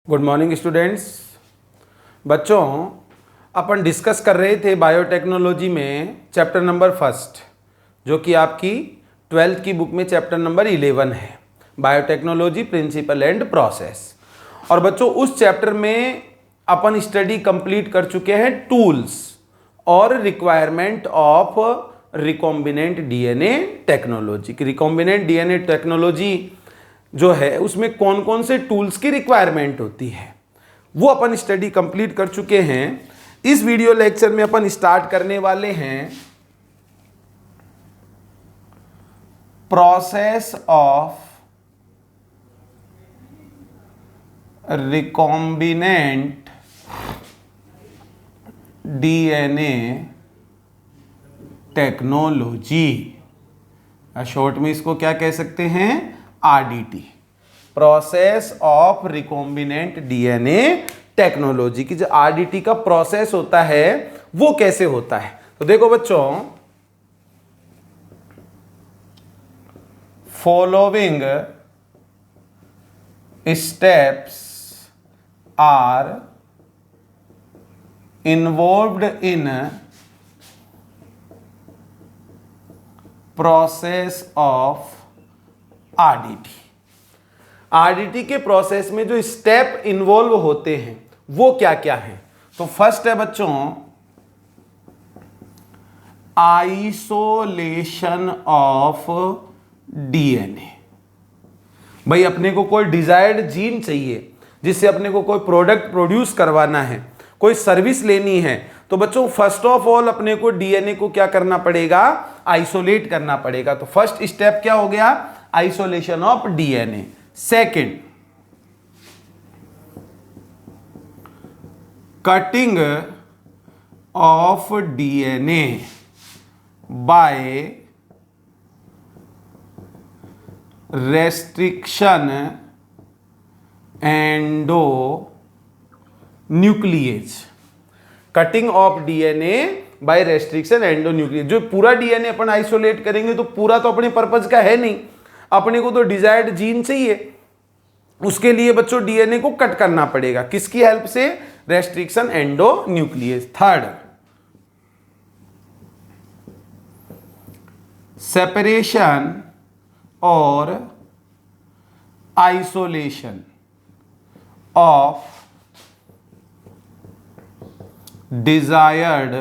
Good morning students. बच्चों, अपन discuss कर रहे थे बायोटेक्नोलॉजी में चैप्टर नंबर फर्स्ट, जो कि आपकी 12th की बुक में चैप्टर नंबर 11 है, बायोटेक्नोलॉजी प्रिंसिपल एंड प्रोसेस। और बच्चों, उस चैप्टर में अपन स्टडी कंप्लीट कर चुके हैं टूल्स और requirement of recombinant DNA technology. Recombinant DNA technology जो है उसमें कौन कौन से टूल्स की रिक्वायरमेंट होती है वो अपन स्टडी कंप्लीट कर चुके हैं। इस वीडियो लेक्चर में अपन स्टार्ट करने वाले हैं process of recombinant DNA technology. Short में इसको क्या कह सकते हैं? RDT, process of recombinant DNA technology. की जो आरडीटी का प्रोसेस होता है वो कैसे होता है, तो देखो बच्चों, following steps are involved in process of RDT. RDT के प्रोसेस में जो स्टेप इन्वॉल्व होते हैं वो क्या क्या हैं? तो फर्स्ट है बच्चों आइसोलेशन ऑफ डीएनए। भाई, अपने को कोई डिजायर्ड जीन चाहिए जिससे अपने को कोई प्रोडक्ट प्रोड्यूस करवाना है, कोई सर्विस लेनी है, तो बच्चों फर्स्ट ऑफ ऑल अपने को डीएनए को क्या करना पड़ेगा? आइसोलेट करना पड़ेगा। तो फर्स्ट स्टेप क्या हो गया? Isolation of DNA. Second, cutting of DNA by restriction endo nuclease. Cutting of DNA by restriction endonuclease. जो पूरा डीएनए अपन आइसोलेट करेंगे तो पूरा तो अपने पर्पज का है नहीं, अपने को तो डिजायर्ड जीन चाहिए। उसके लिए बच्चों डीएनए को कट करना पड़ेगा, किसकी हेल्प से? Restriction endonuclease. थर्ड, सेपरेशन और isolation of desired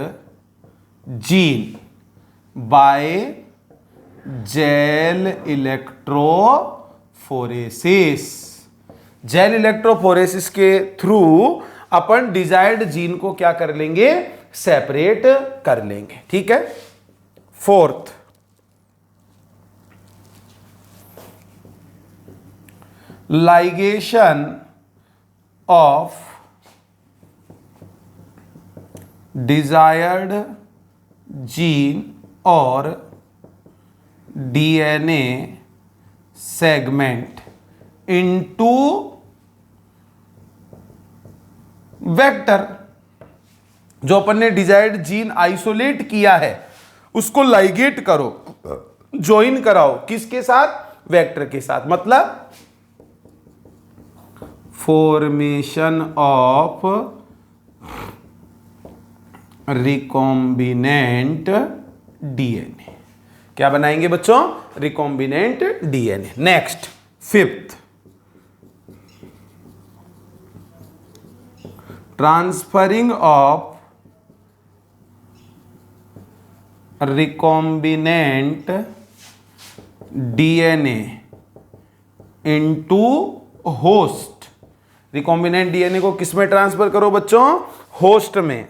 gene by gel electrophoresis। Gel electrophoresis के थ्रू अपन डिजायर्ड जीन को क्या कर लेंगे? सेपरेट कर लेंगे। ठीक है। Fourth, ligation of desired gene और डीएनए सेगमेंट इनटू वेक्टर। जो अपन ने डिजायर्ड जीन आइसोलेट किया है उसको लाइगेट करो, ज्वाइन कराओ, किसके साथ? वेक्टर के साथ। मतलब फॉर्मेशन ऑफ रिकॉम्बिनेंट डीएनए। क्या बनाएंगे बच्चों? Recombinant DNA. Next, fifth, transferring of recombinant DNA into host. Recombinant DNA को किस में ट्रांसफर करो बच्चों? होस्ट में।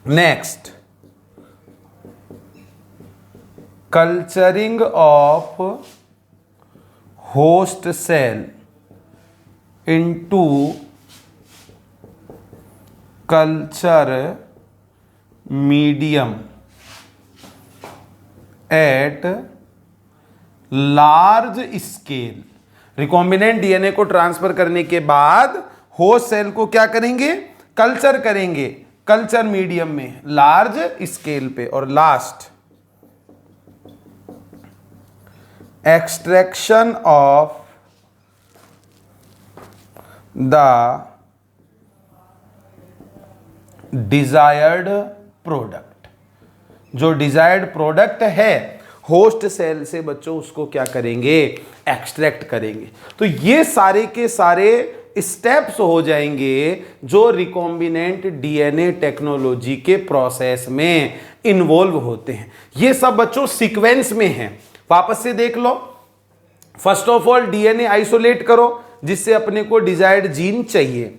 Next, culturing of host cell into culture medium at large scale. Recombinant DNA को ट्रांसफर करने के बाद होस्ट सेल को क्या करेंगे? कल्चर करेंगे, कल्चर मीडियम में, लार्ज स्केल पे। और last, extraction of the desired product, जो डिजायर्ड प्रोडक्ट है होस्ट सेल से बच्चों उसको क्या करेंगे, एक्सट्रैक्ट करेंगे। तो ये सारे के सारे स्टेप्स हो जाएंगे जो रिकॉम्बिनेंट डीएनए टेक्नोलॉजी के प्रोसेस में इन्वॉल्व होते हैं। ये सब बच्चों सीक्वेंस में है, वापस से देख लो। First of all DNA isolate करो जिससे अपने को डिजायर्ड जीन चाहिए।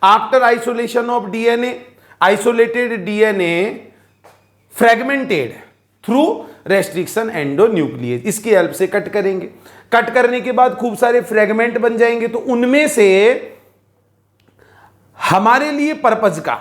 After isolation of DNA, isolated DNA fragmented through restriction endonuclease, इसकी हेल्प से कट करेंगे। कट करने के बाद खूब सारे फ्रेगमेंट बन जाएंगे, तो उनमें से हमारे लिए पर्पज का,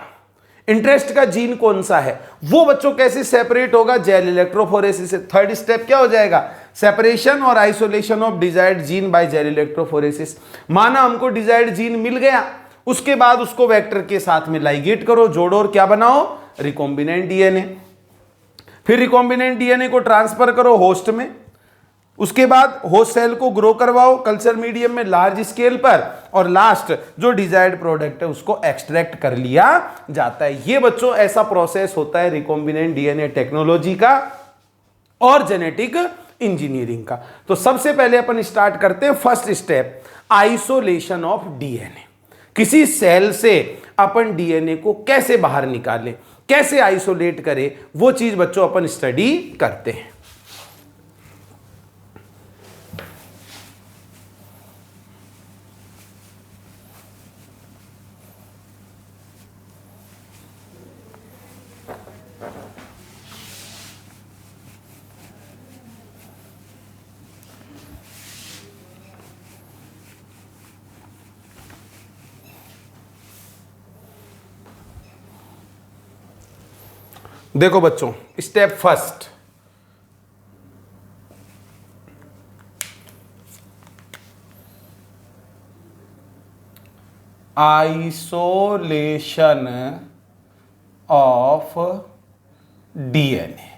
इंटरेस्ट का जीन कौन सा है वो बच्चों कैसे सेपरेट होगा, जेल इलेक्ट्रोफोरेसिस से। थर्ड स्टेप क्या हो जाएगा, सेपरेशन और isolation of desired gene by gel electrophoresis. माना हमको डिजायर्ड जीन मिल गया, उसके बाद उसको वेक्टर के साथ में लाइगेट करो, जोड़ो और क्या बनाओ, रिकॉम्बिनेंट डीएनए। फिर रिकॉम्बिनेंट डीएनए को ट्रांसफर करो होस्ट में, उसके बाद होस्ट सेल को ग्रो करवाओ कल्चर मीडियम में लार्ज स्केल पर, और लास्ट जो डिजायर्ड प्रोडक्ट है उसको एक्सट्रैक्ट कर लिया जाता है। ये बच्चों ऐसा प्रोसेस होता है रिकॉम्बिनेंट डीएनए टेक्नोलॉजी का और जेनेटिक इंजीनियरिंग का। तो सबसे पहले अपन स्टार्ट करते हैं first step, isolation of DNA. किसी सेल से अपन डीएनए को कैसे बाहर निकालें, कैसे आइसोलेट करें, वो चीज बच्चों अपन स्टडी करते हैं। देखो बच्चों, step first, isolation of DNA.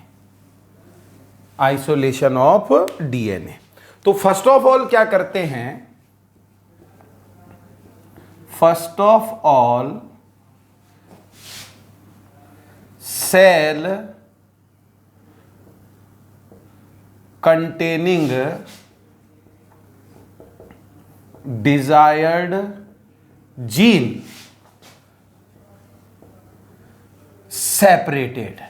Isolation of DNA, तो फर्स्ट ऑफ ऑल क्या करते हैं, first of all cell containing desired gene separated।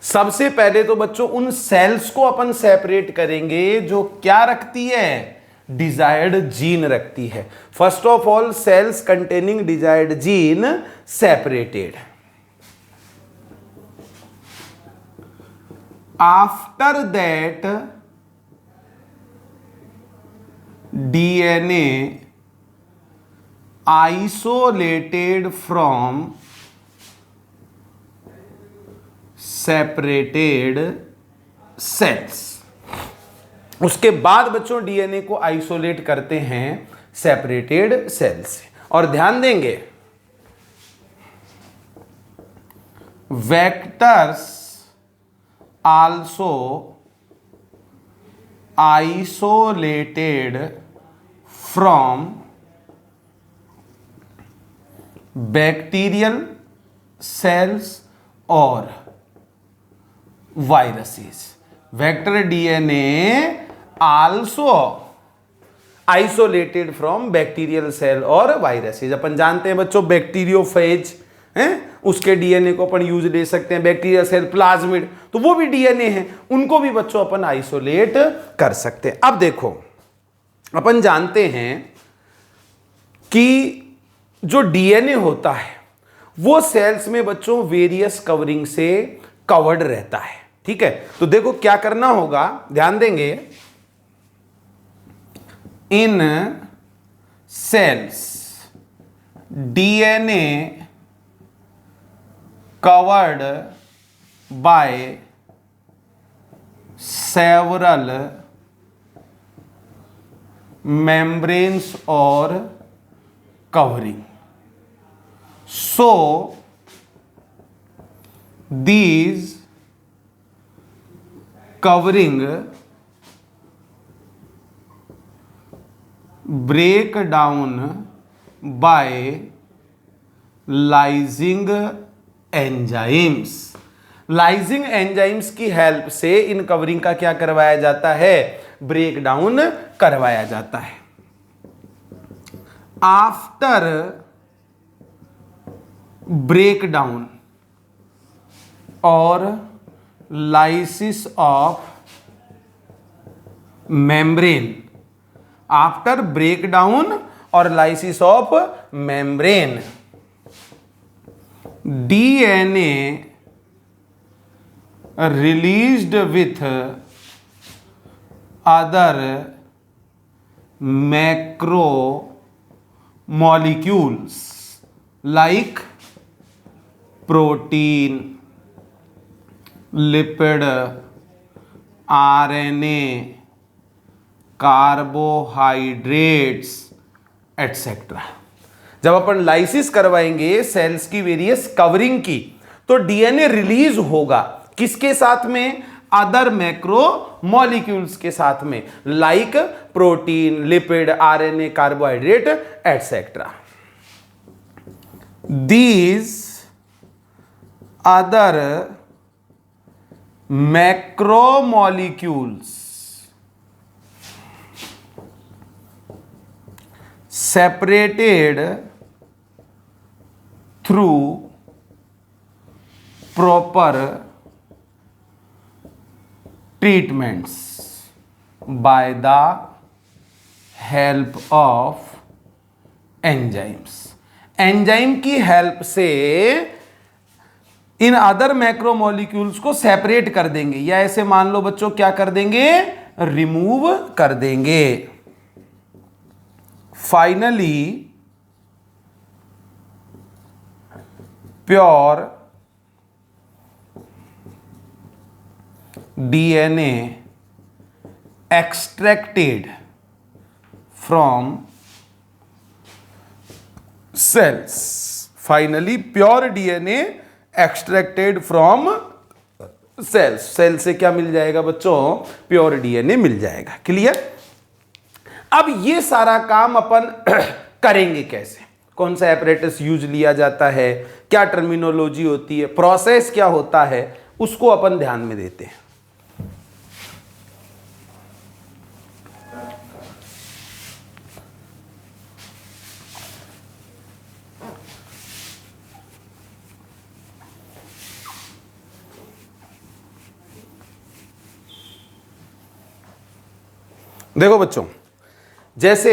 सबसे पहले तो बच्चों उन सेल्स को अपन सेपरेट करेंगे जो क्या रखती है, डिजायर्ड जीन रखती है। First of all cells containing desired gene separated. After that, DNA isolated from separated cells। उसके बाद बच्चों डीएनए को आइसोलेट करते हैं सेपरेटेड सेल से। और ध्यान देंगे vectors also isolated from bacterial cells or viruses। vector DNA also isolated from bacterial cell or viruses। अपन जानते हैं बच्चों बैक्टीरियोफेज हैं, उसके डीएनए को अपन यूज ले सकते हैं। बैक्टीरिया सेल, प्लाज्मिड, तो वो भी डीएनए हैं, उनको भी बच्चों अपन आइसोलेट कर सकते हैं। अब देखो अपन जानते हैं कि जो डीएनए होता है वो सेल्स में बच्चों वेरियस कवरिंग से कवर्ड रहता है, ठीक है। तो देखो क्या करना होगा, ध्यान देंगे, इन cells DNA covered by several membranes or covering, so these covering break down by lysing enzymes. Lysing enzymes की हेल्प से इन कवरिंग का क्या करवाया जाता है, ब्रेक डाउन करवाया जाता है। आफ्टर ब्रेक डाउन और lysis of membrane, after break down और lysis of membrane, DNA released with other macromolecules like protein, lipid, RNA, carbohydrates etc. जब अपन लाइसिस करवाएंगे सेल्स की वेरियस कवरिंग की, तो डीएनए रिलीज होगा किसके साथ में, अदर मैक्रो मॉलिक्यूल्स के साथ में, like protein, lipid, RNA, carbohydrate etcetera. These other macro molecules separated through proper treatments by the help of enzymes। Enzyme की हेल्प से इन अदर मैक्रोमोलिक्यूल्स को सेपरेट कर देंगे, या ऐसे मान लो बच्चों क्या कर देंगे, रिमूव कर देंगे। Finally pure DNA extracted from cells, finally pure DNA extracted from cells, cell से क्या मिल जाएगा बच्चों, प्योर डीएनए मिल जाएगा। क्लियर। अब ये सारा काम अपन करेंगे कैसे, कौन सा एपरेटस यूज लिया जाता है, क्या टर्मिनोलॉजी होती है, प्रोसेस क्या होता है, उसको अपन ध्यान में देते हैं। देखो बच्चों, जैसे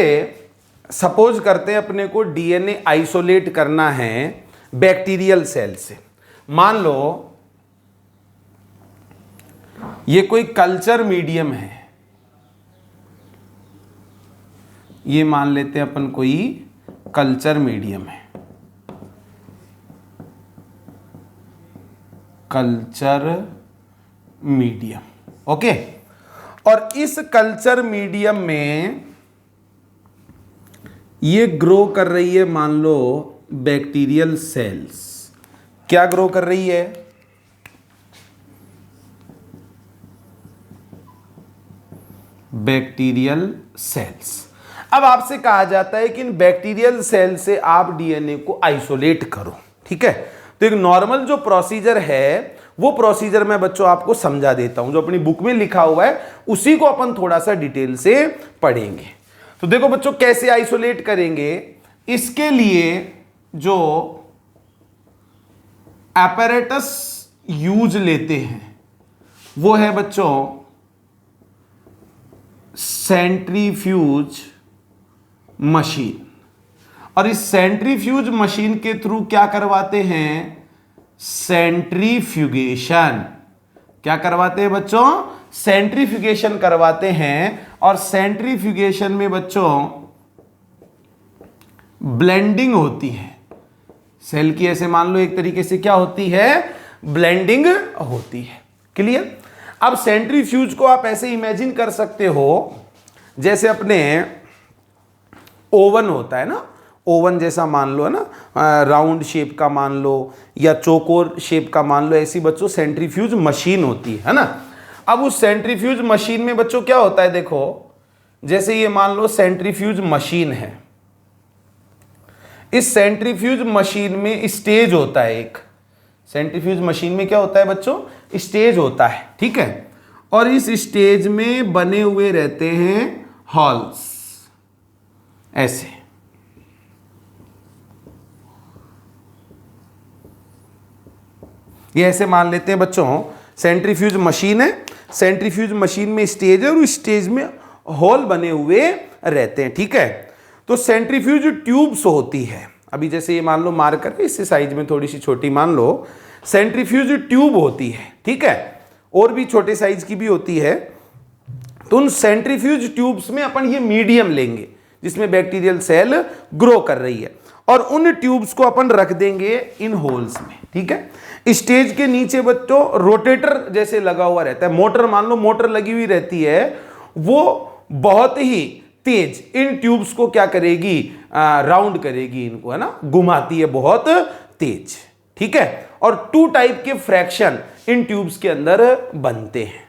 सपोज करते हैं अपने को डीएनए आइसोलेट करना है बैक्टीरियल सेल से। मान लो ये कोई कल्चर मीडियम है, ये मान लेते हैं अपन कोई कल्चर मीडियम है, कल्चर मीडियम, ओके। और इस कल्चर मीडियम में ये ग्रो कर रही है, मान लो बैक्टीरियल सेल्स। क्या ग्रो कर रही है, बैक्टीरियल सेल्स। अब आपसे कहा जाता है कि इन बैक्टीरियल सेल से आप डीएनए को आइसोलेट करो, ठीक है। तो एक नॉर्मल जो प्रोसीजर है वो प्रोसीजर मैं बच्चों आपको समझा देता हूं, जो अपनी बुक में लिखा हुआ है उसी को अपन थोड़ा सा डिटेल से पढ़ेंगे। तो देखो बच्चों कैसे आइसोलेट करेंगे, इसके लिए जो एपैरेटस यूज लेते हैं वो है बच्चों सेंट्रीफ्यूज मशीन। और इस सेंट्रीफ्यूज मशीन के थ्रू क्या करवाते हैं, सेंट्रीफ्यूगेशन। क्या करवाते हैं बच्चों, सेंट्रीफ्यूगेशन करवाते हैं। और सेंट्रीफ्यूगेशन में बच्चों ब्लेंडिंग होती है सेल की, ऐसे मान लो एक तरीके से क्या होती है, ब्लेंडिंग होती है। क्लियर। अब सेंट्रीफ्यूज को आप ऐसे इमेजिन कर सकते हो जैसे अपने ओवन होता है ना, ओवन जैसा मान लो, है ना, राउंड शेप का मान लो या चौकोर शेप का मान लो, ऐसी बच्चों सेंट्रीफ्यूज मशीन होती है ना। अब उस सेंट्रीफ्यूज मशीन में बच्चों क्या होता है, देखो जैसे ये मान लो सेंट्रीफ्यूज मशीन है, इस सेंट्रीफ्यूज मशीन में स्टेज होता है एक, सेंट्रीफ्यूज मशीन में क्या होता है बच्चों, स्टेज होता है, ठीक है। और इस स्टेज में बने हुए रहते हैं हॉल्स, ऐसे। ये ऐसे मान लेते हैं बच्चों, सेंट्रीफ्यूज मशीन है, सेंट्रीफ्यूज मशीन में स्टेज है और उस स्टेज में होल बने हुए रहते हैं, ठीक है। तो सेंट्रीफ्यूज ट्यूब्स होती है, अभी जैसे ये मान लो मार्कर है, इससे साइज में थोड़ी सी छोटी मान लो, सेंट्रीफ्यूज ट्यूब होती है, ठीक है, और भी छोटे साइज की भी होती है। तो उन सेंट्रीफ्यूज ट्यूब्स में अपन ये मीडियम लेंगे जिसमें बैक्टीरियल सेल ग्रो कर रही है, और उन ट्यूब्स को अपन रख देंगे इन होल्स में, ठीक है। स्टेज के नीचे बच्चों रोटेटर जैसे लगा हुआ रहता है, मोटर मान लो मोटर लगी हुई रहती है, वो बहुत ही तेज इन ट्यूब्स को क्या करेगी, राउंड करेगी इनको, है ना, घुमाती है बहुत तेज, ठीक है। और 2 टाइप के फ्रैक्शन इन ट्यूब्स के अंदर बनते हैं,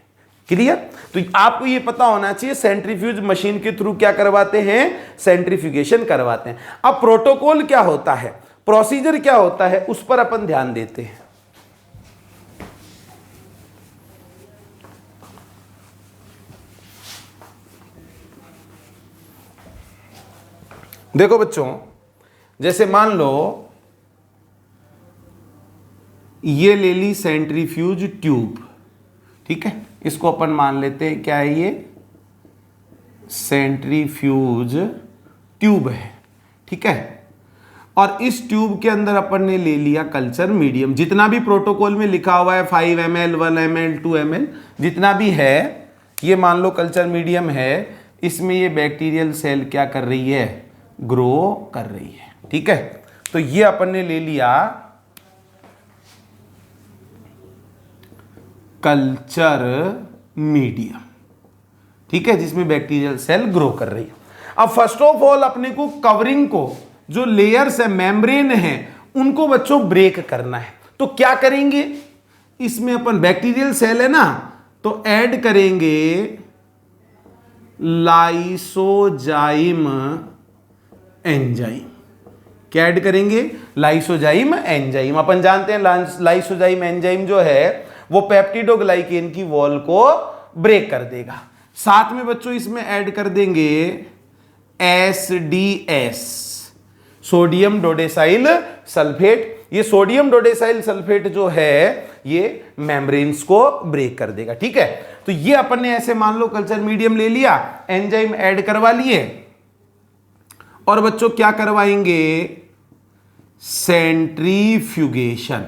क्लियर। तो आपको ये पता होना चाहिए सेंट्रीफ्यूज मशीन के थ्रू क्या करवाते हैं, सेंट्रीफ्यूगेशन करवाते हैं। अब प्रोटोकॉल क्या होता है, प्रोसीजर क्या होता है, उस पर अपन ध्यान देते हैं। देखो बच्चों, जैसे मान लो ये ले ली सेंट्रीफ्यूज ट्यूब, ठीक है, इसको अपन मान लेते हैं क्या है, ये सेंट्रीफ्यूज ट्यूब है, ठीक है। और इस ट्यूब के अंदर अपन ने ले लिया कल्चर मीडियम, जितना भी प्रोटोकॉल में लिखा हुआ है 5 ml 1 ml 2 ml जितना भी है, ये मान लो कल्चर मीडियम है, इसमें ये बैक्टीरियल सेल क्या कर रही है, ग्रो कर रही है, ठीक है। तो ये अपन ने ले लिया कल्चर मीडियम, ठीक है, जिसमें बैक्टीरियल सेल ग्रो कर रही है। अब फर्स्ट ऑफ ऑल अपने को कवरिंग को, जो लेयर्स है, मेम्ब्रेन है, उनको बच्चों ब्रेक करना है। तो क्या करेंगे, इसमें अपन बैक्टीरियल सेल है ना, तो ऐड करेंगे लाइसोजाइम एंजाइम। क्या ऐड करेंगे, लाइसोजाइम एंजाइम। अपन जानते हैं लाइसोजाइम एंजाइम जो है वो पेप्टिडोग्लाइकेन की वॉल को ब्रेक कर देगा। साथ में बच्चों इसमें ऐड कर देंगे SDS, सोडियम डोडेसाइल सल्फेट। ये सोडियम डोडेसाइल सल्फेट जो है ये मेम्ब्रेन्स को ब्रेक कर देगा, ठीक है। तो ये अपन ने ऐसे मान लो कल्चर मीडियम ले लिया, एंजाइम ऐड करवा लिए, और बच्चों क्या करवाएंगे, सेंट्रीफ्यूगेशन।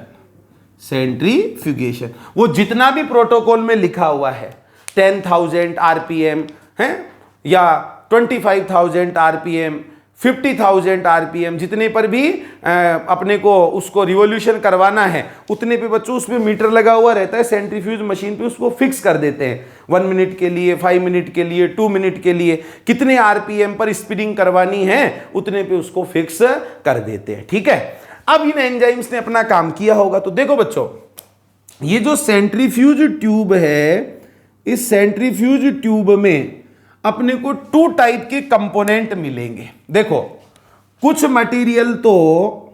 सेंट्रीफ्यूगेशन वो जितना भी प्रोटोकॉल में लिखा हुआ है, 10,000 RPM है या 25,000 RPM, 50,000 RPM, जितने पर भी अपने को उसको रिवॉल्यूशन करवाना है, उतने पे बच्चों उसमें मीटर लगा हुआ रहता है, सेंट्रीफ्यूज मशीन पे उसको फिक्स कर देते हैं। 1 मिनट के लिए, 5 मिनट के लिए, 2 मिनट के लिए, कितने RPM पर स्पिनिंग करवानी है उतने पे उसको फिक्स कर देते हैं, ठीक है। अब इन एंजाइम्स ने अपना काम किया होगा। तो देखो बच्चों, ये जो सेंट्रीफ्यूज ट्यूब है, इस सेंट्रीफ्यूज ट्यूब में अपने को 2 टाइप के कंपोनेंट मिलेंगे। देखो, कुछ मटेरियल तो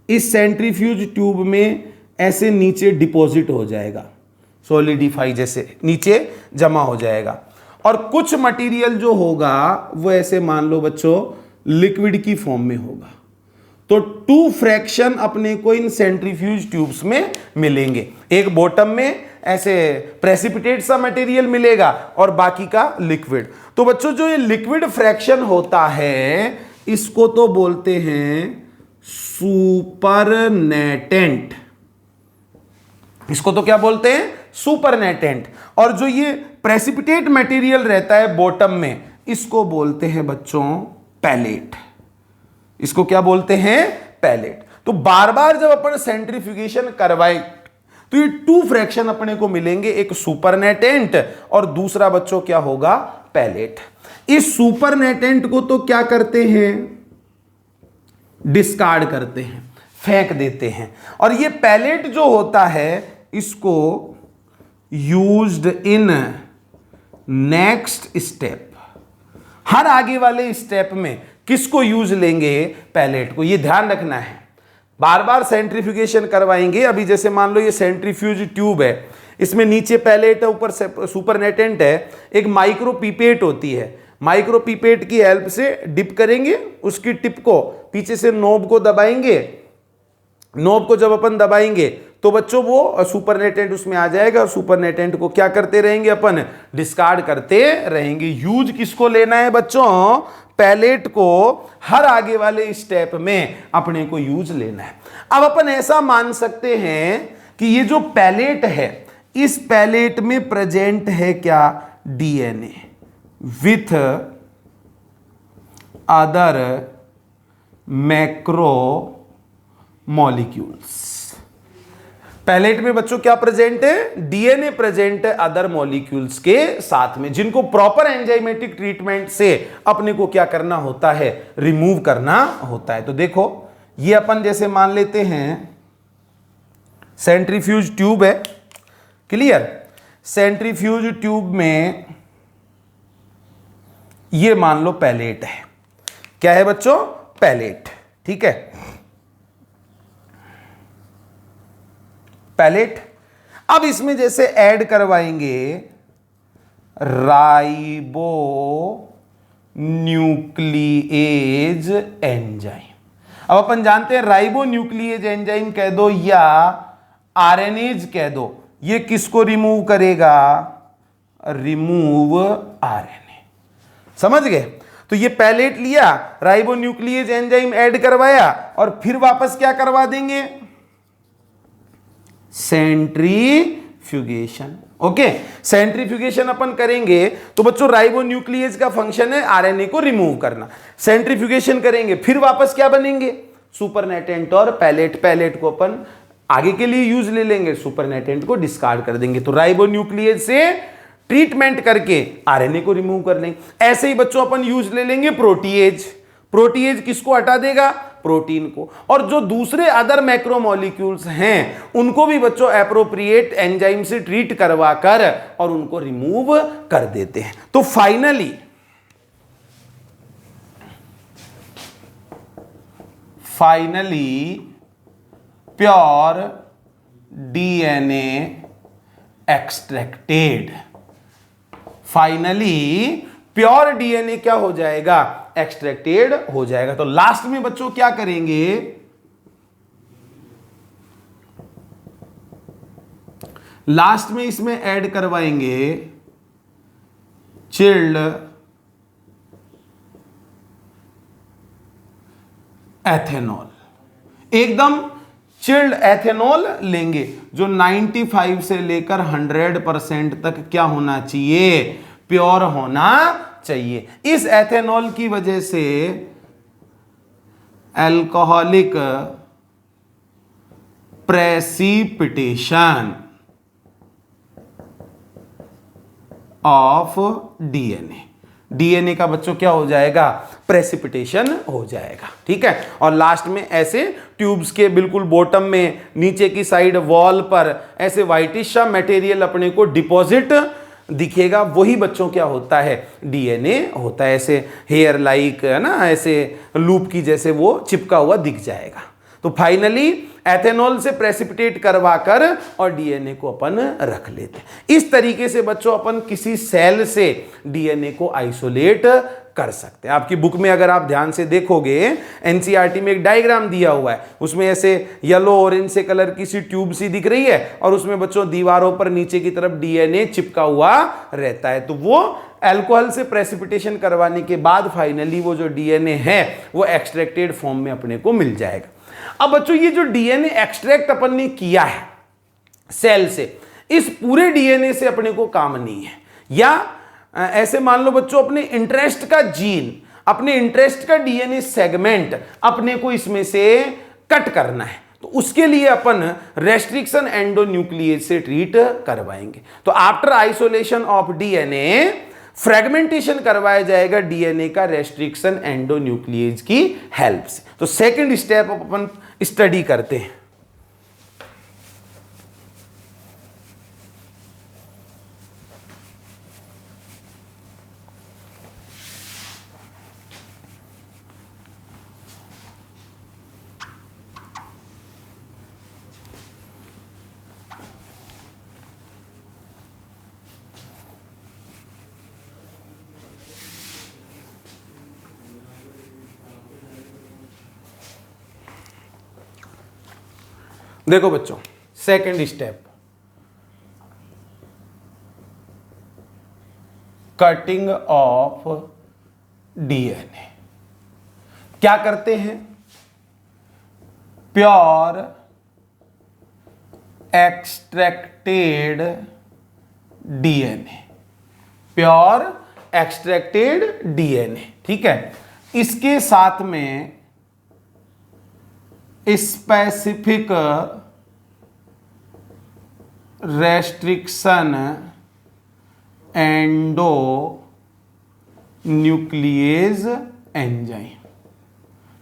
इस सेंट्रीफ्यूज ट्यूब में ऐसे नीचे डिपॉजिट हो जाएगा, सॉलिडिफाई जैसे नीचे जमा हो जाएगा, और कुछ मटेरियल जो होगा वो ऐसे मान लो बच्चों लिक्विड की फॉर्म में होगा। तो 2 फ्रैक्शन अपने को इन सेंट्रीफ्यूज ट्यूब्स में मिलेंगे। एक बॉटम में ऐसे प्रेसिपिटेट सा मटेरियल मिलेगा और बाकी का लिक्विड। तो बच्चों जो ये लिक्विड फ्रैक्शन होता है इसको तो बोलते हैं सुपरनेटेंट। इसको तो क्या बोलते हैं, सुपरनेटेंट। और जो ये प्रेसिपिटेट मटेरियल रहता है बॉटम में, इसको बोलते हैं बच्चों पैलेट। इसको क्या बोलते हैं, पैलेट। तो बार बार जब अपन सेंट्रीफ्यूगेशन करवाए तो ये 2 फ्रैक्शन अपने को मिलेंगे, एक सुपरनेटेंट और दूसरा बच्चों क्या होगा, पैलेट। इस सुपरनेटेंट को तो क्या करते हैं, डिस्कार्ड करते हैं, फेंक देते हैं। और ये पैलेट जो होता है इसको यूज्ड इन नेक्स्ट स्टेप। हर आगे वाले स्टेप में किसको यूज लेंगे? पैलेट को। ये ध्यान रखना है, बार बार सेंट्रीफ्यूगेशन करवाएंगे। अभी जैसे मान लो ये सेंट्रीफ्यूज ट्यूब है, इसमें नीचे पैलेट है, ऊपर सुपरनेटेंट है, एक माइक्रो पीपेट होती है। माइक्रो पीपेट की हेल्प से डिप करेंगे, उसकी टिप को पीछे से नोब को दबाएंगे। नोब को जब अपन दबाएंगे तो बच्चों वो सुपरनेटेंट उसमें आ जाएगा, और सुपरनेटेंट को क्या करते रहेंगे अपन? डिस्कार्ड करते रहेंगे। यूज किसको लेना है बच्चों? पैलेट को हर आगे वाले स्टेप में अपने को यूज लेना है। अब अपन ऐसा मान सकते हैं कि ये जो पैलेट है, इस पैलेट में प्रेजेंट है क्या? DNA with other macro molecules. Pellet में बच्चों क्या प्रेजेंट है? डीएनए प्रेजेंट है अदर मॉलिक्यूल्स के साथ में, जिनको प्रॉपर एंजाइमेटिक ट्रीटमेंट से अपने को क्या करना होता है? रिमूव करना होता है। तो देखो, ये अपन जैसे मान लेते हैं सेंट्रीफ्यूज ट्यूब है, क्लियर? सेंट्रीफ्यूज ट्यूब में ये मान लो पैलेट है। क्या है बच्चों? पैलेट, ठीक है, पैलेट। अब इसमें जैसे ऐड करवाएंगे राइबो न्यूक्लिएज एंजाइम। अब अपन जानते हैं राइबो न्यूक्लिएज एंजाइम कह दो या आरएनएज कह दो, ये किसको रिमूव करेगा? Remove RNA. समझ गए? तो ये पैलेट लिया, राइबो न्यूक्लिएज एंजाइम ऐड करवाया, और फिर वापस क्या करवा देंगे? सेंट्रीफ्यूगेशन। ओके, सेंट्रीफ्यूगेशन अपन करेंगे तो बच्चों राइबो न्यूक्लिएज का फंक्शन है आरएनए को रिमूव करना। सेंट्रीफ्यूगेशन करेंगे, फिर वापस क्या बनेंगे? सुपरनेटेंट और पैलेट। पैलेट को अपन आगे के लिए यूज ले लेंगे, सुपरनेटेंट को डिस्कार्ड कर देंगे। तो राइबो न्यूक्लिएज से ट्रीटमेंट करके आरएनए को रिमूव कर लेंगे। ऐसे ही बच्चों अपन यूज ले लेंगे प्रोटीएज। प्रोटीएज किसको हटा देगा? प्रोटीन को। और जो दूसरे अदर मैक्रोमोलिक्यूल्स हैं उनको भी बच्चों एप्रोप्रिएट एंजाइम से ट्रीट करवा कर और उनको रिमूव कर देते हैं। तो finally pure DNA extracted. Finally pure DNA क्या हो जाएगा? एक्सट्रैक्टेड हो जाएगा। तो लास्ट में बच्चों क्या करेंगे? लास्ट में इसमें ऐड करवाएंगे चिल्ड एथेनॉल। एकदम चिल्ड एथेनॉल लेंगे जो 95 से लेकर 100% तक क्या होना चाहिए? प्योर होना चाहिए। इस एथेनॉल की वजह से alcoholic precipitation of DNA, DNA का बच्चों क्या हो जाएगा? प्रेसिपिटेशन हो जाएगा। ठीक है, और लास्ट में ऐसे ट्यूब्स के बिल्कुल बॉटम में नीचे की साइड वॉल पर ऐसे व्हाइटिश सा मटेरियल अपने को डिपॉजिट दिखेगा, वही बच्चों क्या होता है? डीएनए होता है। ऐसे हेयर लाइक है ना, ऐसे लूप की जैसे वो चिपका हुआ दिख जाएगा। तो फाइनली एथेनॉल से प्रेसिपिटेट करवाकर और डीएनए को अपन रख लेते हैं। इस तरीके से बच्चों अपन किसी सेल से डीएनए को आइसोलेट कर सकते हैं। आपकी बुक में अगर आप ध्यान से देखोगे एनसीईआरटी में एक डायग्राम दिया हुआ है, उसमें ऐसे येलो ऑरेंज से कलर की सी ट्यूब सी दिख रही है और उसमें बच्चों दीवारों पर नीचे की तरफ डीएनए चिपका हुआ रहता है। तो वो अल्कोहल से प्रेसिपिटेशन करवाने के बाद फाइनली वो जो डीएनए है वो एक्सट्रैक्टेड फॉर्म में अपने को मिल जाएगा। अब बच्चों ये जो डीएनए एक्सट्रैक्ट अपन ने किया है सेल से, इस पूरे डीएनए से अपने को काम नहीं है, या ऐसे मान लो बच्चों अपने इंटरेस्ट का जीन, अपने इंटरेस्ट का डीएनए सेगमेंट अपने को इसमें से कट करना है, तो उसके लिए अपन रेस्ट्रिक्शन एंडोन्यूक्लिएज से ट्रीट करवाएंगे। तो after isolation of DNA fragmentation करवाया जाएगा डीएनए का रेस्ट्रिक्शन एंडोन्यूक्लिएज की हेल्प से। तो सेकंड स्टेप अपन स्टडी करते हैं। देखो बच्चों, second step, cutting of DNA. क्या करते हैं? Pure extracted DNA, pure extracted DNA, ठीक है। इसके साथ में specific restriction endo nuclease enzyme,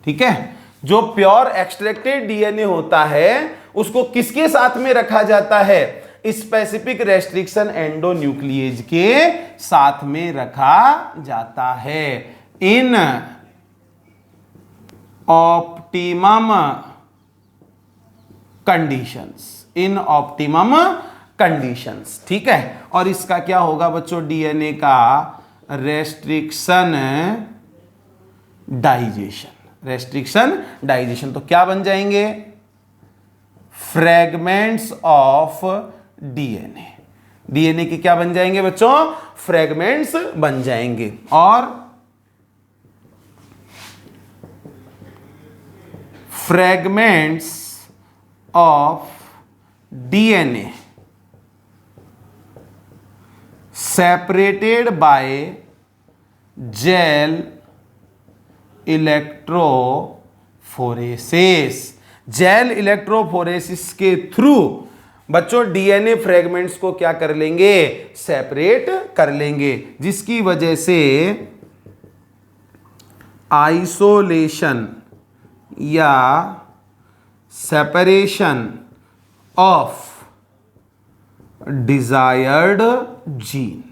ठीक है। जो प्योर एक्सट्रैक्टेड डीएनए होता है उसको किसके साथ में रखा जाता है? स्पेसिफिक रेस्ट्रिक्शन एंडो न्यूक्लियेज के साथ में रखा जाता है। इन ऑप्टिमम कंडीशंस, इन ऑप्टिमम कंडीशंस, ठीक है। और इसका क्या होगा बच्चों? डीएनए का रेस्ट्रिक्शन डाइजेशन, रेस्ट्रिक्शन डाइजेशन। तो क्या बन जाएंगे? फ्रैगमेंट्स ऑफ डीएनए, डीएनए के क्या बन जाएंगे बच्चों? फ्रैगमेंट्स बन जाएंगे। और fragments of DNA separated by gel electrophoresis, gel electrophoresis के थ्रू बच्चों डीएनए फ्रैगमेंट्स को क्या कर लेंगे? सेपरेट कर लेंगे, जिसकी वजह से आइसोलेशन या सेपरेशन ऑफ डिजायर्ड जीन,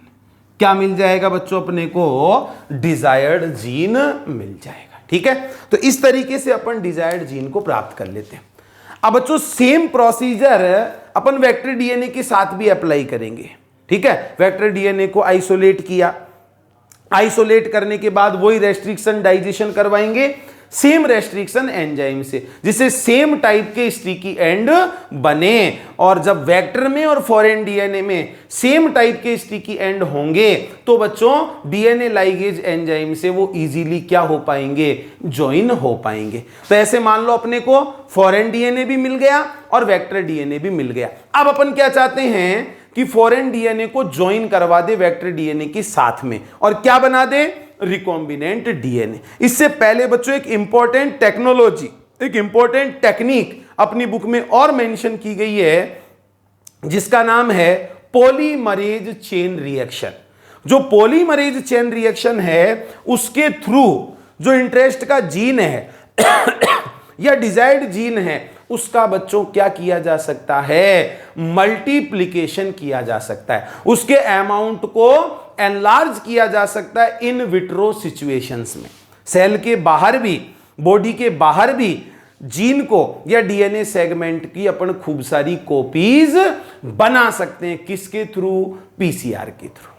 क्या मिल जाएगा बच्चों? अपने को डिजायर्ड जीन मिल जाएगा, ठीक है। तो इस तरीके से अपन डिजायर्ड जीन को प्राप्त कर लेते हैं। अब बच्चों सेम प्रोसीजर अपन वेक्टर डीएनए के साथ भी अप्लाई करेंगे, ठीक है। वेक्टर डीएनए को आइसोलेट किया, आइसोलेट करने के बाद वही रेस्ट्रिक्शन डाइजेशन करवाएंगे सेम रेस्ट्रिक्शन एंजाइम से, जिससे सेम टाइप के स्टिकी एंड बने। और जब वेक्टर में और फॉरेन डीएनए में सेम टाइप के स्टिकी एंड होंगे तो बच्चों डीएनए लाइगेज एंजाइम से वो इजीली क्या हो पाएंगे? ज्वाइन हो पाएंगे। तो ऐसे मान लो अपने को फॉरेन डीएनए भी मिल गया और वेक्टर डीएनए भी मिल गया। अब अपन क्या चाहते हैं कि फॉरेन डीएनए को ज्वाइन करवा दे वेक्टर डीएनए के साथ में और क्या बना दे? Recombinant DNA. इससे पहले बच्चों एक इंपॉर्टेंट टेक्नोलॉजी, एक इंपॉर्टेंट टेक्निक अपनी बुक में और मेंशन की गई है, जिसका नाम है पॉलीमरेज चेन रिएक्शन। जो पॉलीमरेज चेन रिएक्शन है उसके थ्रू जो इंटरेस्ट का जीन है या डिजायर्ड जीन है उसका बच्चों क्या किया जा सकता है? मल्टीप्लिकेशन किया जा सकता है, उसके अमाउंट को एनलार्ज किया जा सकता है इन विट्रो सिचुएशंस में। सेल के बाहर भी, बॉडी के बाहर भी जीन को या डीएनए सेगमेंट की अपन खूब सारी कॉपीज बना सकते हैं। किसके थ्रू? पीसीआर के थ्रू।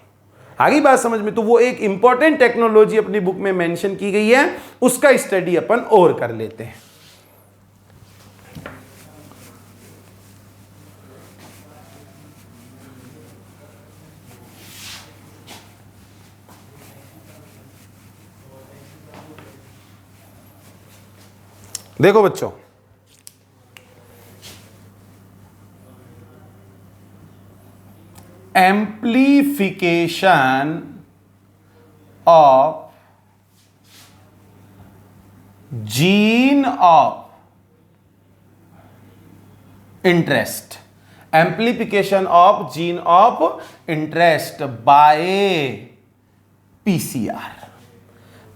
आगे बात समझ में? तो वो एक इंपॉर्टेंट टेक्नोलॉजी अपनी बुक में मेंशन की गई है, उसका स्टडी अपन और कर लेते हैं। देखो बच्चों, amplification of gene of interest, amplification of gene of interest by PCR.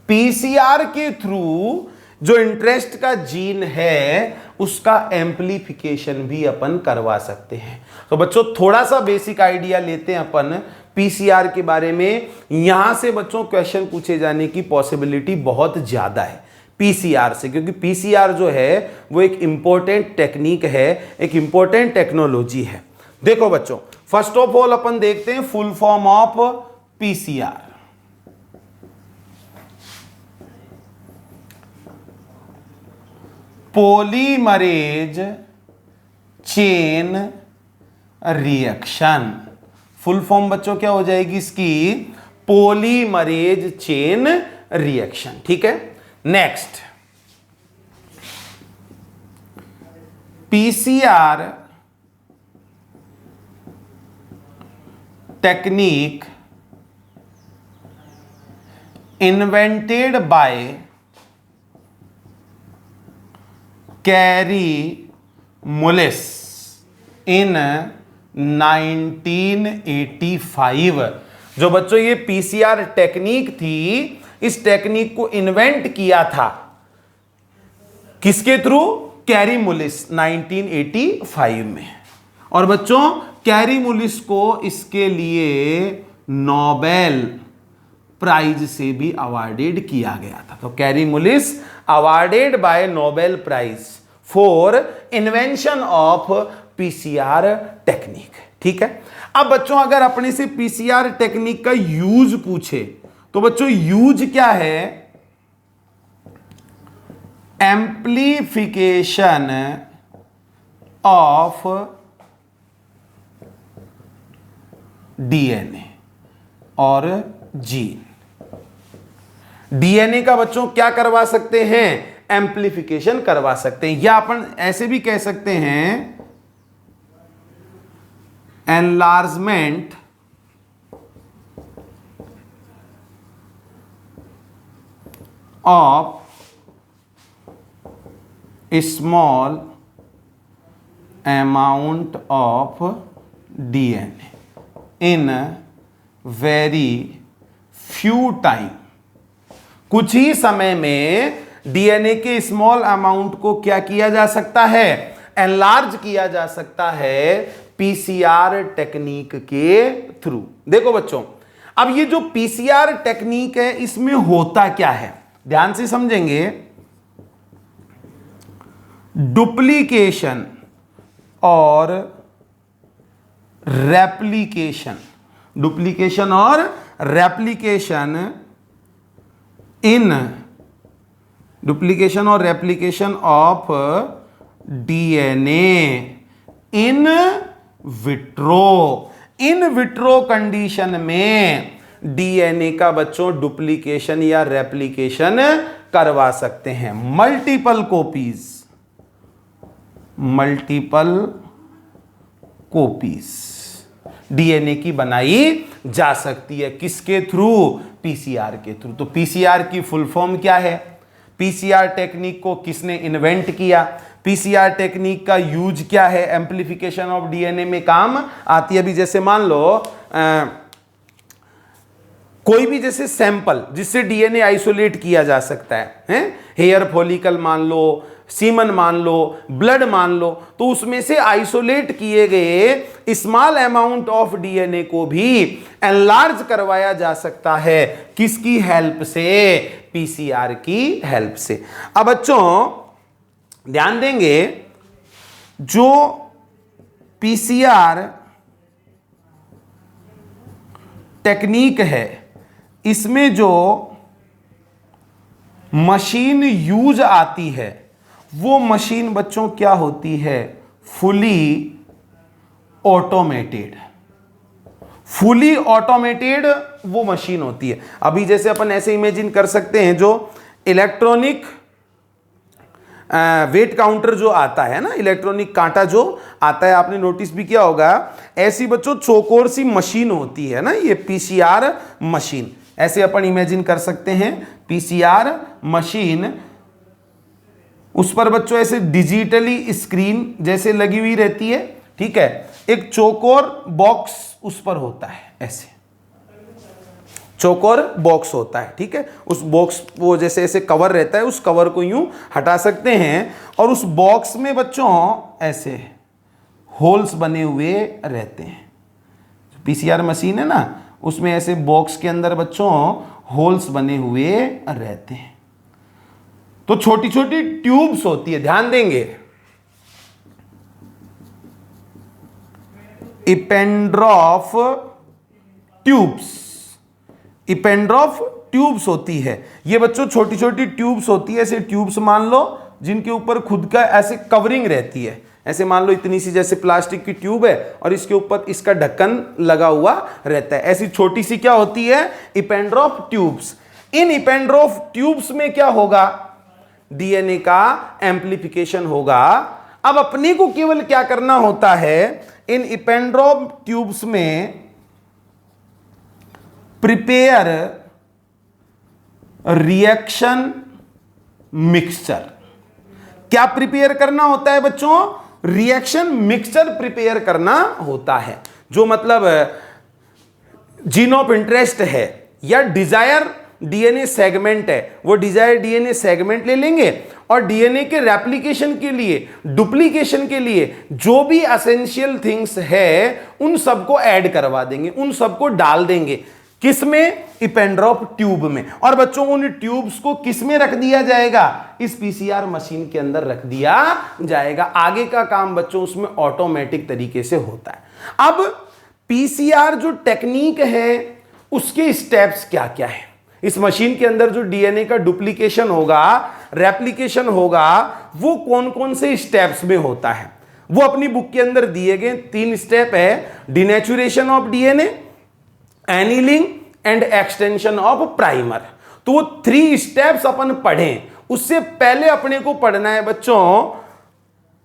PCR के थ्रू जो इंटरेस्ट का जीन है उसका एम्प्लीफिकेशन भी अपन करवा सकते हैं। तो बच्चों थोड़ा सा बेसिक आइडिया लेते हैं अपन पीसीआर के बारे में। यहां से बच्चों क्वेश्चन पूछे जाने की पॉसिबिलिटी बहुत ज्यादा है पीसीआर से, क्योंकि पीसीआर जो है वो एक इंपॉर्टेंट टेक्निक है, एक इंपॉर्टेंट टेक्नोलॉजी है। देखो बच्चों, फर्स्ट ऑफ ऑल अपन देखते हैं full form of PCR. Polymerase chain reaction. Full form बच्चों क्या हो जाएगी इसकी? Polymerase chain reaction. ठीक है, next PCR technique invented by Kary Mullis in 1985। जो बच्चों ये पीसीआर टेक्निक थी, इस टेक्निक को इन्वेंट किया था किसके थ्रू? कैरी मुलिस 1985 में। और बच्चों कैरी मुलिस को इसके लिए नोबेल प्राइज से भी अवार्डेड किया गया था। तो Kary Mullis awarded by Nobel prize for invention of PCR technique. ठीक है, अब बच्चों अगर अपने से पीसीआर टेक्निक का यूज पूछे तो बच्चों यूज क्या है? एम्प्लीफिकेशन ऑफ डीएनए और जीन। डीएनए का बच्चों क्या करवा सकते हैं? एम्प्लीफिकेशन करवा सकते हैं, या अपन ऐसे भी कह सकते हैं enlargement of small amount of DNA in very few time. कुछ ही समय में डीएनए के स्मॉल अमाउंट को क्या किया जा सकता है? एनलार्ज किया जा सकता है पीसीआर टेक्निक के थ्रू। देखो बच्चों, अब ये जो पीसीआर टेक्निक है इसमें होता क्या है, ध्यान से समझेंगे। डुप्लीकेशन और रेप्लिकेशन, डुप्लीकेशन और रेप्लिकेशन इन डुप्लीकेशन और replication of DNA in vitro. In vitro condition में डीएनए का बच्चों डुप्लीकेशन या रेप्लिकेशन करवा सकते हैं। Multiple copies, multiple copies DNA की बनाई जा सकती है। किसके थ्रू? पीसीआर के थ्रू। तो पीसीआर की फुल फॉर्म क्या है? पीसीआर टेक्निक को किसने इन्वेंट किया? पीसीआर टेक्निक का यूज क्या है? एम्प्लीफिकेशन ऑफ डीएनए में काम आती है। अभी जैसे मान लो कोई भी जैसे सैंपल जिससे डीएनए आइसोलेट किया जा सकता है, हेयर फॉलिकल मान लो, सीमन मान लो, ब्लड मान लो, तो उसमें से आइसोलेट किए गए स्मॉल अमाउंट ऑफ डीएनए को भी एनलार्ज करवाया जा सकता है। किसकी हेल्प से? पीसीआर की हेल्प से। अब बच्चों ध्यान देंगे, जो पीसीआर टेक्निक है इसमें जो मशीन यूज आती है वो मशीन बच्चों क्या होती है? Fully automated. फुली ऑटोमेटेड वो मशीन होती है। अभी जैसे अपन ऐसे इमेजिन कर सकते हैं, जो इलेक्ट्रॉनिक वेट काउंटर जो आता है ना, इलेक्ट्रॉनिक कांटा जो आता है, आपने नोटिस भी किया होगा, ऐसी बच्चों चौकोर सी मशीन होती है ना, ये पीसीआर मशीन। ऐसे अपन इमेजिन कर सकते हैं पीसीआर मशीन, उस पर बच्चों ऐसे डिजिटली स्क्रीन जैसे लगी हुई रहती है। ठीक है, एक चौकोर बॉक्स उस पर होता है, ऐसे चौकोर बॉक्स होता है। ठीक है, उस बॉक्स वो जैसे ऐसे कवर रहता है, उस कवर को यूं हटा सकते हैं और उस बॉक्स में बच्चों ऐसे होल्स बने हुए रहते हैं। पीसीआर मशीन है ना, उसमें ऐसे बॉक्स के अंदर बच्चों होल्स बने हुए रहते हैं। तो छोटी छोटी ट्यूब्स होती है, ध्यान देंगे, इपेंड्रॉफ ट्यूब्स, इपेंड्रॉफ ट्यूब्स होती है। ये बच्चों छोटी छोटी ट्यूब्स होती है, ऐसे ट्यूब्स मान लो जिनके ऊपर खुद का ऐसे कवरिंग रहती है, ऐसे मान लो इतनी सी जैसे प्लास्टिक की ट्यूब है और इसके ऊपर इसका ढक्कन लगा हुआ रहता है, ऐसी छोटी सी क्या होती है, इपेंड्रॉफ ट्यूब्स। इन इपेंड्रॉफ ट्यूब्स में क्या होगा, डीएनए का एम्प्लीफिकेशन होगा। अब अपने को केवल क्या करना होता है, इन इपेंड्रॉफ ट्यूब्स में प्रिपेयर रिएक्शन मिक्सचर। क्या प्रिपेयर करना होता है बच्चों, रिएक्शन मिक्सचर प्रिपेयर करना होता है। जो मतलब जीन ऑफ इंटरेस्ट है या डिजायर डीएनए सेगमेंट है, वो डिजायर डीएनए सेगमेंट ले लेंगे और डीएनए के रेप्लिकेशन के लिए, डुप्लीकेशन के लिए जो भी एसेंशियल थिंग्स है उन सबको ऐड करवा देंगे, उन सबको डाल देंगे। किसमें, इपेंड्रॉफ ट्यूब में। और बच्चों उन ट्यूब्स को किस में रख दिया जाएगा, इस पीसीआर मशीन के अंदर रख दिया जाएगा। आगे का काम बच्चों उसमें ऑटोमेटिक तरीके से होता है। अब पीसीआर जो टेक्निक है उसके स्टेप्स क्या क्या है, इस मशीन के अंदर जो डीएनए का डुप्लीकेशन होगा, रेप्लिकेशन होगा, वो कौन कौन से स्टेप्स में होता है, वो अपनी बुक के अंदर दिए गए 3 स्टेप है। Denaturation of DNA, annealing and extension of primer. तो वो 3 स्टेप्स अपन पढ़ें, उससे पहले अपने को पढ़ना है बच्चों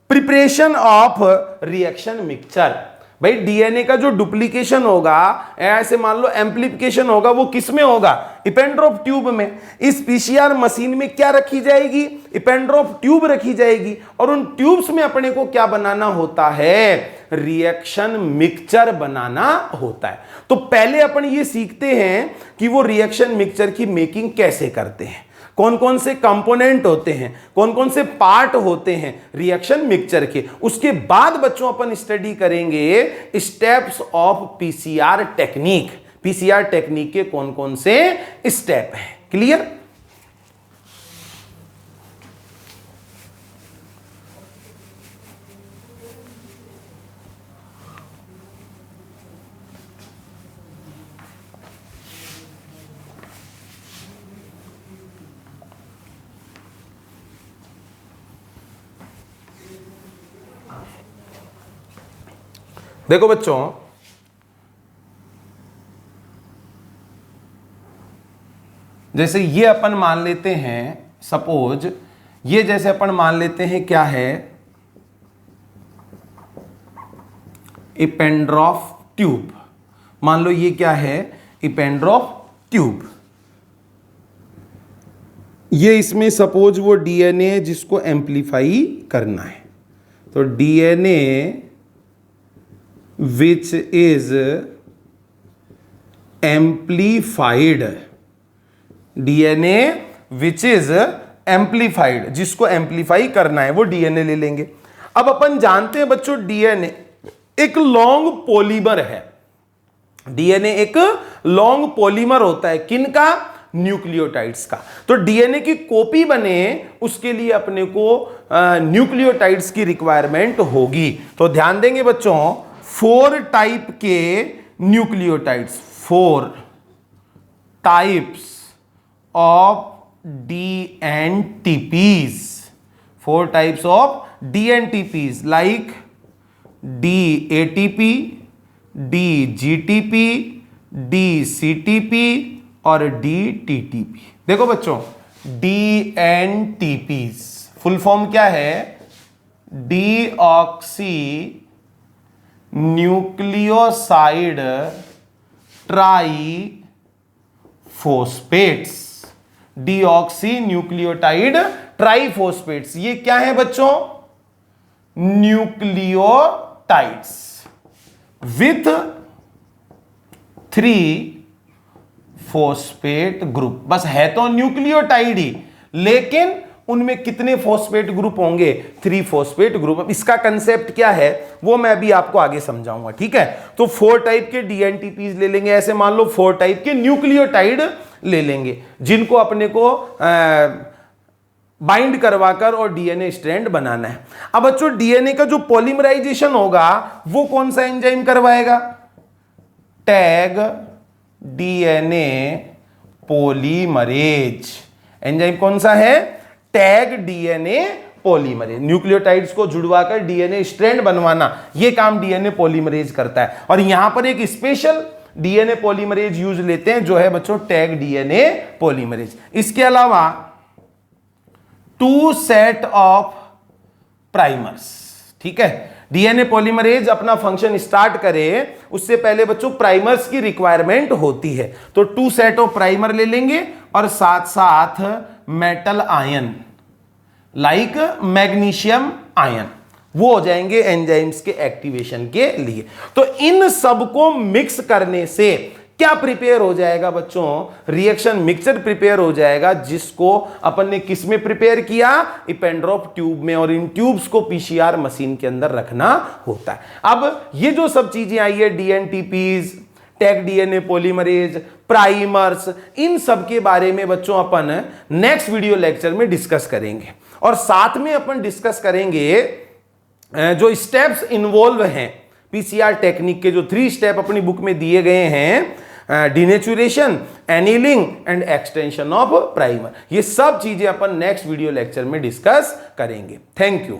प्रिपरेशन ऑफ रिएक्शन मिक्सचर। भाई डीएनए का जो डुप्लीकेशन होगा, ऐसे मान लो एम्प्लीफिकेशन होगा, वो किस में होगा, इपेंड्रॉफ ट्यूब में। इस पीसीआर मशीन में क्या रखी जाएगी, इपेंड्रॉफ ट्यूब रखी जाएगी और उन ट्यूब्स में अपने को क्या बनाना होता है, रिएक्शन मिक्सचर बनाना होता है। तो पहले अपन ये सीखते हैं कि वो रिएक्शन मिक्सचर की मेकिंग कैसे करते हैं, कौन कौन से कंपोनेंट होते हैं, कौन कौन से पार्ट होते हैं रिएक्शन मिक्सचर के। उसके बाद बच्चों अपन स्टडी करेंगे steps of PCR technique, PCR technique के कौन कौन से स्टेप हैं। क्लियर? देखो बच्चों, जैसे ये अपन मान लेते हैं, सपोज ये जैसे अपन मान लेते हैं क्या है, इपेंड्रॉफ ट्यूब। मान लो ये क्या है, इपेंड्रॉफ ट्यूब। ये इसमें सपोज वो डीएनए जिसको एम्प्लीफाई करना है, तो DNA which is amplified, DNA which is amplified, जिसको एम्प्लीफाई करना है वो डीएनए ले लेंगे। अब अपन जानते हैं बच्चों डीएनए एक लॉन्ग पॉलीमर है, डीएनए एक लॉन्ग पॉलीमर होता है, किनका, न्यूक्लियोटाइड्स का। तो डीएनए की कॉपी बने उसके लिए अपने को न्यूक्लियोटाइड्स की रिक्वायरमेंट होगी। तो ध्यान देंगे बच्चों 4 टाइप के nucleotides, 4 types of dNTPs, 4 types of dNTPs like dATP, dGTP, dCTP और डीटीटीपी। देखो बच्चों डीएनटीपीज फुल फॉर्म क्या है, deoxy nucleoside triphosphates, deoxy nucleotide triphosphates. ये क्या है बच्चों, न्यूक्लियोटाइड्स विथ 3 फॉस्फेट ग्रुप। बस है तो न्यूक्लियोटाइड ही, लेकिन उनमें कितने फॉस्फेट ग्रुप होंगे, 3 फॉस्फेट ग्रुप। अब इसका कंसेप्ट क्या है वो मैं अभी आपको आगे समझाऊंगा, ठीक है। तो 4 टाइप के डीएनटीपीज ले लेंगे, ऐसे मान लो 4 टाइप के न्यूक्लियोटाइड ले लेंगे जिनको अपने को बाइंड करवाकर और डीएनए स्ट्रैंड बनाना है। अब बच्चों डीएनए का जो पॉलीमराइजेशन होगा वो कौन सा एंजाइम करवाएगा, टैग डीएनए पॉलीमरेज। एंजाइम कौन सा है, टैग डीएनए पॉलीमरेज, न्यूक्लियोटाइड्स को जुड़वाकर डीएनए स्ट्रैंड बनवाना, यह काम डीएनए पॉलीमरेज करता है। और यहां पर एक स्पेशल डीएनए पॉलीमरेज यूज लेते हैं जो है बच्चों टैग डीएनए पॉलीमरेज। इसके अलावा 2 सेट ऑफ प्राइमर्स, ठीक है, डीएनए पॉलीमरेज अपना फंक्शन स्टार्ट करे उससे पहले बच्चों प्राइमर्स की रिक्वायरमेंट होती है, तो 2 सेट ऑफ प्राइमर ले लेंगे और साथ साथ metal ion like magnesium ion, वो हो जाएंगे एंजाइम्स के एक्टिवेशन के लिए। तो इन सबको मिक्स करने से क्या प्रिपेयर हो जाएगा बच्चों, रिएक्शन मिक्सचर प्रिपेयर हो जाएगा, जिसको अपन ने किस में प्रिपेयर किया, इपेंड्रॉप ट्यूब में, और इन ट्यूब्स को पीसीआर मशीन के अंदर रखना होता है। अब ये जो सब चीजें आई है, dNTPs, Taq DNA polymerase, primers, इन सब के बारे में बच्चों अपन नेक्स्ट वीडियो लेक्चर में डिस्कस करेंगे। और साथ में अपन डिस्कस करेंगे जो स्टेप्स इन्वॉल्व हैं पीसीआर टेक्निक के, जो 3 स्टेप अपनी बुक में दिए गए हैं, denaturation, annealing and extension of primer, ये सब चीजें अपन नेक्स्ट वीडियो लेक्चर में डिस्कस करेंगे। Thank you.